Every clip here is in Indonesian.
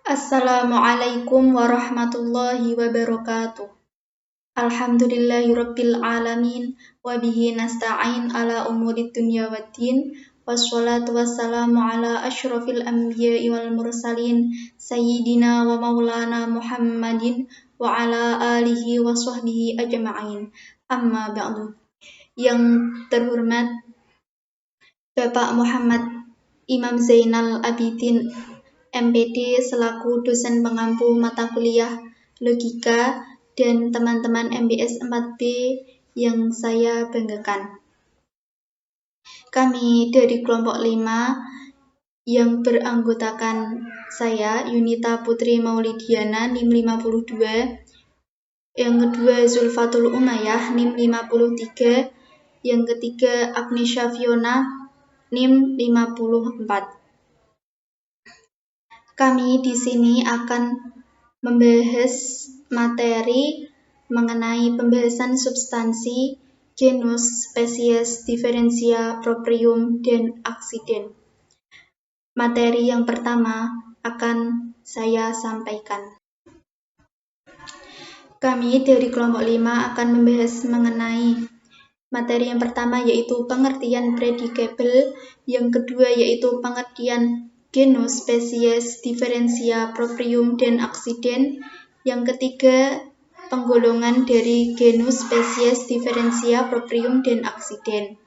Assalamualaikum warahmatullahi wabarakatuh. Alhamdulillahirabbil alamin wa bihi nasta'in ala umurid dunya waddin. Wassalatu wassalamu ala asyrafil anbiya'i wal mursalin sayyidina wa maulana Muhammadin wa ala alihi wa sahbihi ajma'in. Amma ba'du. Yang terhormat Bapak Muhammad Imam Zainal Abidin MPD selaku dosen pengampu mata kuliah logika dan teman-teman MBS 4B yang saya banggakan. Kami dari kelompok 5 yang beranggotakan saya, Yunita Putri Maulidiana, NIM 52, yang kedua Zulfatul Umayyah, NIM 53, yang ketiga Agnesya Fiona, NIM 54. Kami di sini akan membahas materi mengenai pembahasan substansi, genus, spesies, diferensia, proprium, dan aksiden. Materi yang pertama akan saya sampaikan. Kami dari kelompok 5 akan membahas mengenai materi yang pertama yaitu pengertian predicable, yang kedua yaitu pengertian genus, spesies, diferensia, proprium, dan aksiden. Yang ketiga, penggolongan dari genus, spesies, diferensia, proprium, dan aksiden.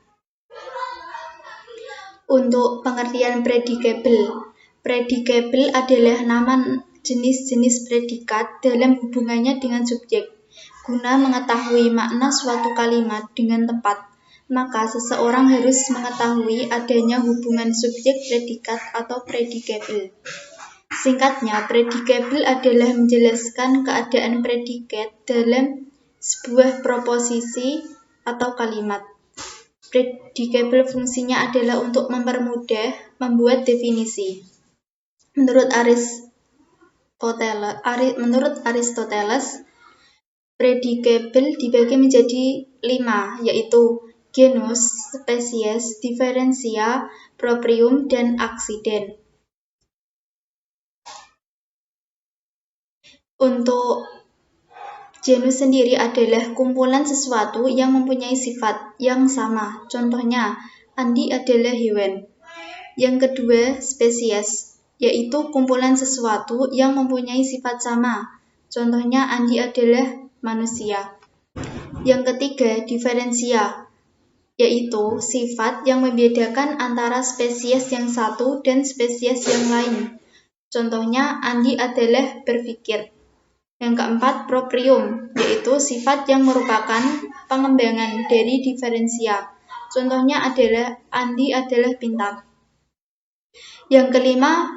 Untuk pengertian predicable. Predicable adalah nama jenis-jenis predikat dalam hubungannya dengan subjek. Guna mengetahui makna suatu kalimat dengan tepat, maka seseorang harus mengetahui adanya hubungan subjek-predikat atau predicable. Singkatnya, predicable adalah menjelaskan keadaan predikat dalam sebuah proposisi atau kalimat. Predicable fungsinya adalah untuk mempermudah membuat definisi. Menurut Aristoteles, predicable dibagi menjadi 5, yaitu genus, spesies, diferensia, proprium, dan aksiden. Untuk genus sendiri adalah kumpulan sesuatu yang mempunyai sifat yang sama. Contohnya, Andi adalah hewan. Yang kedua, spesies, yaitu kumpulan sesuatu yang mempunyai sifat sama. Contohnya, Andi adalah manusia. Yang ketiga, diferensia, yaitu sifat yang membedakan antara spesies yang satu dan spesies yang lain. Contohnya, Andi adalah berpikir. Yang keempat, proprium, yaitu sifat yang merupakan pengembangan dari diferensia. Contohnya adalah Andi adalah pintar. Yang kelima,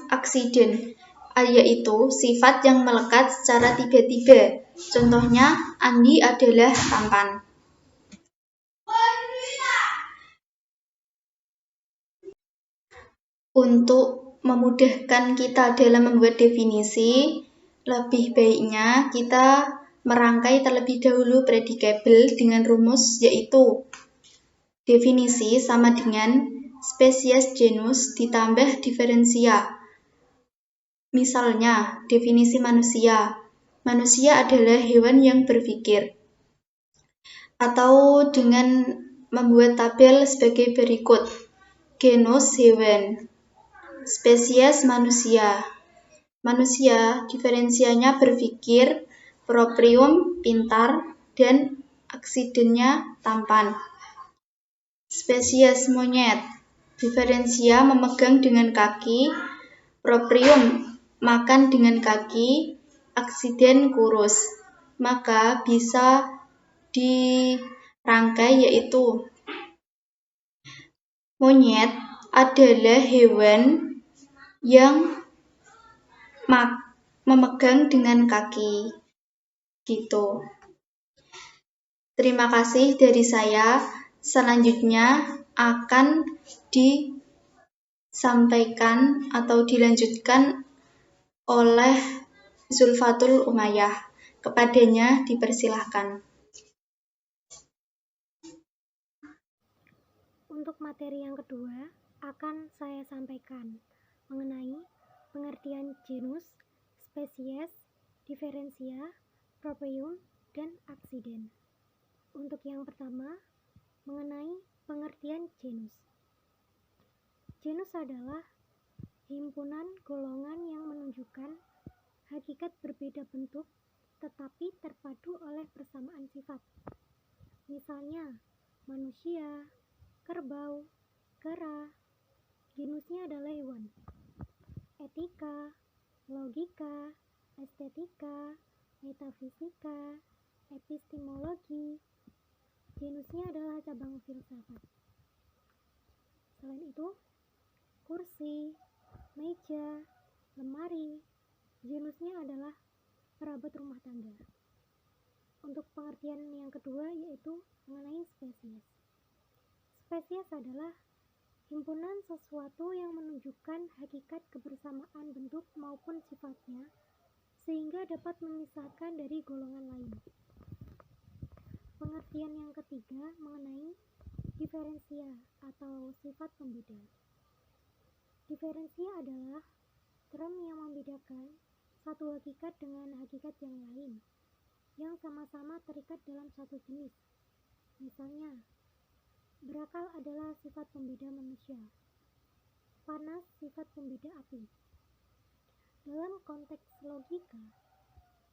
aksiden, yaitu sifat yang melekat secara tiba-tiba. Contohnya, Andi adalah tampan. Untuk memudahkan kita dalam membuat definisi, lebih baiknya kita merangkai terlebih dahulu predicable dengan rumus, yaitu definisi sama dengan spesies genus ditambah diferensia. Misalnya, definisi manusia. Manusia adalah hewan yang berpikir. Atau dengan membuat tabel sebagai berikut. Genus hewan, spesies manusia. Manusia diferensianya berpikir, proprium pintar, dan aksidennya tampan. Spesies monyet, diferensia memegang dengan kaki, proprium makan dengan kaki, aksiden kurus. Maka bisa dirangkai yaitu monyet adalah hewan yang memegang dengan kaki. Gitu. Terima kasih dari saya. Selanjutnya akan disampaikan atau dilanjutkan oleh Zulfatul Umayyah. Kepadanya dipersilahkan. Untuk materi yang kedua akan saya sampaikan mengenai pengertian pengertian genus, spesies, diferensia, proprium, dan aksiden. Untuk yang pertama, mengenai pengertian genus. Genus adalah himpunan golongan yang menunjukkan hakikat berbeda bentuk tetapi terpadu oleh persamaan sifat. Misalnya, manusia, kerbau, kera. Genusnya adalah hewan. Etika, logika, estetika, metafisika, epistemologi. Genusnya adalah cabang filsafat. Selain itu, kursi, meja, lemari, genusnya adalah perabot rumah tangga. Untuk pengertian yang kedua yaitu mengenai spesies. Spesies adalah himpunan sesuatu yang menunjukkan hakikat kebersamaan bentuk maupun sifatnya sehingga dapat memisahkan dari golongan lain. Pengertian yang ketiga mengenai diferensia atau sifat pembeda. Diferensia adalah term yang membedakan satu hakikat dengan hakikat yang lain yang sama-sama terikat dalam satu jenis. Misalnya, berakal adalah sifat pembeda manusia. Panas sifat pembeda api. Dalam konteks logika,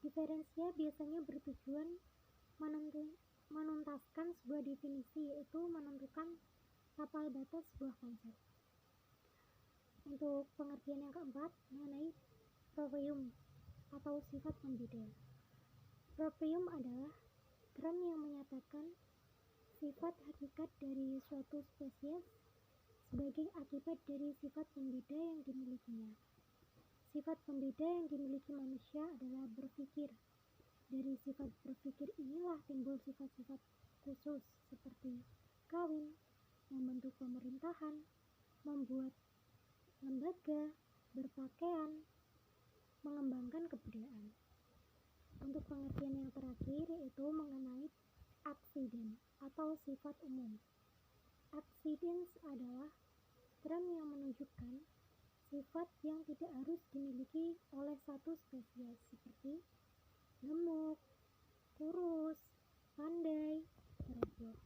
diferensia biasanya bertujuan menuntaskan sebuah definisi, yaitu menentukan tapal batas sebuah konsep. Untuk pengertian yang keempat mengenai proprium atau sifat pembeda. Proprium adalah term yang menyatakan sifat hakikat dari suatu spesies sebagai akibat dari sifat pembeda yang dimilikinya. Sifat pembeda yang dimiliki manusia adalah berpikir. Dari sifat berpikir inilah timbul sifat-sifat khusus seperti kawin, membentuk pemerintahan, membuat lembaga, berpakaian, mengembangkan kebudayaan. Untuk pengertian yang terakhir yaitu mengenai aksiden atau sifat umum. Accidents adalah term yang menunjukkan sifat yang tidak harus dimiliki oleh satu spesies seperti gemuk, kurus, pandai, terobos.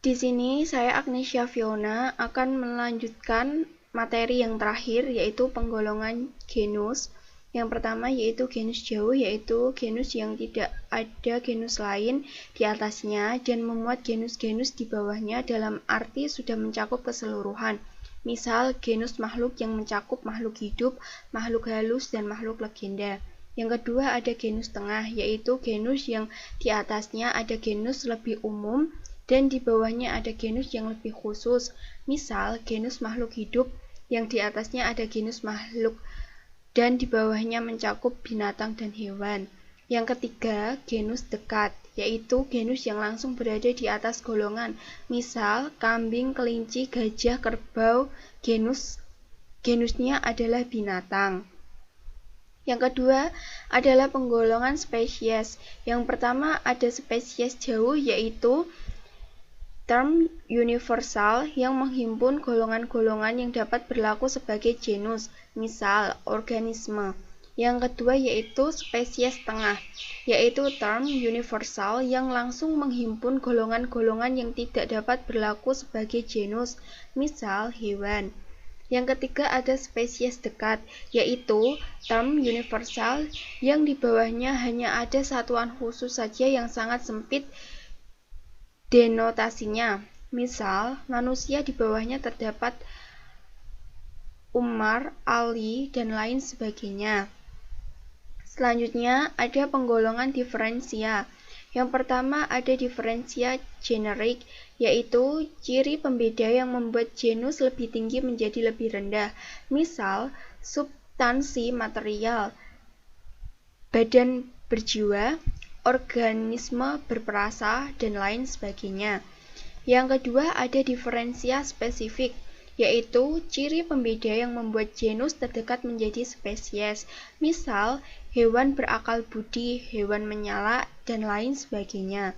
Di sini saya Agnesia Fiona akan melanjutkan materi yang terakhir yaitu penggolongan genus. Yang pertama yaitu genus jauh, yaitu genus yang tidak ada genus lain di atasnya dan memuat genus-genus di bawahnya dalam arti sudah mencakup keseluruhan. Misal genus makhluk yang mencakup makhluk hidup, makhluk halus, dan makhluk legenda. Yang kedua ada genus tengah, yaitu genus yang di atasnya ada genus lebih umum dan di bawahnya ada genus yang lebih khusus. Misal genus makhluk hidup yang di atasnya ada genus makhluk dan di bawahnya mencakup binatang dan hewan. Yang ketiga, genus dekat, yaitu genus yang langsung berada di atas golongan. Misal, kambing, kelinci, gajah, kerbau, genusnya adalah binatang. Yang kedua adalah penggolongan spesies. Yang pertama ada spesies jauh, yaitu term universal yang menghimpun golongan-golongan yang dapat berlaku sebagai genus, misal organisme. Yang kedua yaitu spesies tengah, yaitu term universal yang langsung menghimpun golongan-golongan yang tidak dapat berlaku sebagai genus, misal hewan. Yang ketiga ada spesies dekat, yaitu term universal yang di bawahnya hanya ada satuan khusus saja yang sangat sempit denotasinya. Misal, manusia di bawahnya terdapat Umar, Ali, dan lain sebagainya. Selanjutnya, ada penggolongan diferensia. Yang pertama ada diferensia generik, yaitu ciri pembeda yang membuat genus lebih tinggi menjadi lebih rendah. Misal, substansi material, badan berjiwa, organisme berperasa, dan lain sebagainya. Yang kedua ada diferensia spesifik, yaitu ciri pembeda yang membuat genus terdekat menjadi spesies. Misal, hewan berakal budi, hewan menyala, dan lain sebagainya.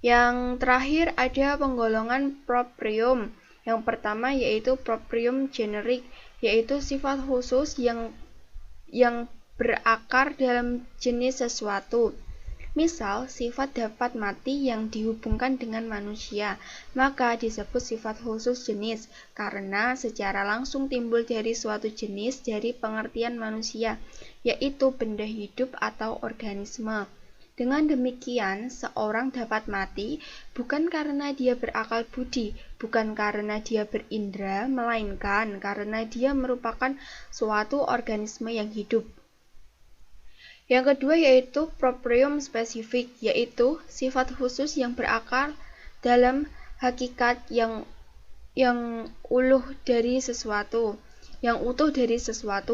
Yang terakhir ada penggolongan proprium, Yang pertama yaitu proprium generic, yaitu sifat khusus yang berakar dalam jenis sesuatu. Misal, sifat dapat mati yang dihubungkan dengan manusia, maka disebut sifat khusus jenis, karena secara langsung timbul dari suatu jenis dari pengertian manusia, yaitu benda hidup atau organisme. Dengan demikian, seorang dapat mati bukan karena dia berakal budi, bukan karena dia berindra, melainkan karena dia merupakan suatu organisme yang hidup. Yang kedua yaitu proprium spesifik, yaitu sifat khusus yang berakar dalam hakikat yang utuh dari sesuatu.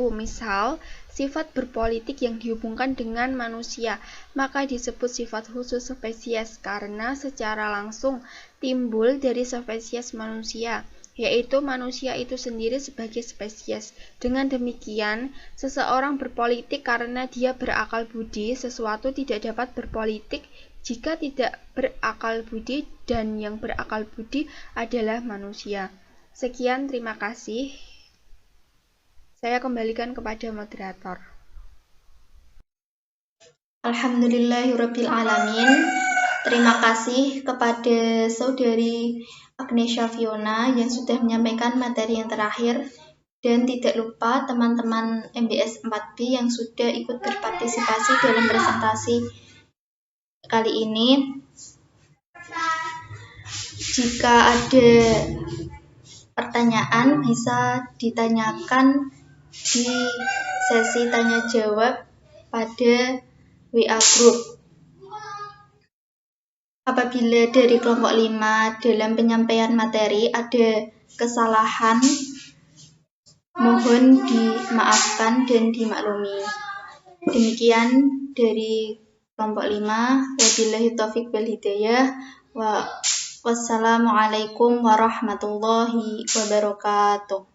Misal, sifat berpolitik yang dihubungkan dengan manusia, maka disebut sifat khusus spesies karena secara langsung timbul dari spesies manusia, yaitu manusia itu sendiri sebagai spesies. Dengan demikian, seseorang berpolitik karena dia berakal budi, sesuatu tidak dapat berpolitik jika tidak berakal budi, dan yang berakal budi adalah manusia. Sekian, terima kasih. Saya kembalikan kepada moderator. Alhamdulillahirrabbilalamin. Terima kasih kepada Saudari Agnesha Fiona yang sudah menyampaikan materi yang terakhir, dan tidak lupa teman-teman MBS 4B yang sudah ikut berpartisipasi dalam presentasi kali ini. Jika ada pertanyaan bisa ditanyakan di sesi tanya jawab pada WA Group. Apabila dari kelompok 5 dalam penyampaian materi ada kesalahan, mohon dimaafkan dan dimaklumi. Demikian dari kelompok 5. Wabillahi taufiq wal hidayah. Wassalamualaikum warahmatullahi wabarakatuh.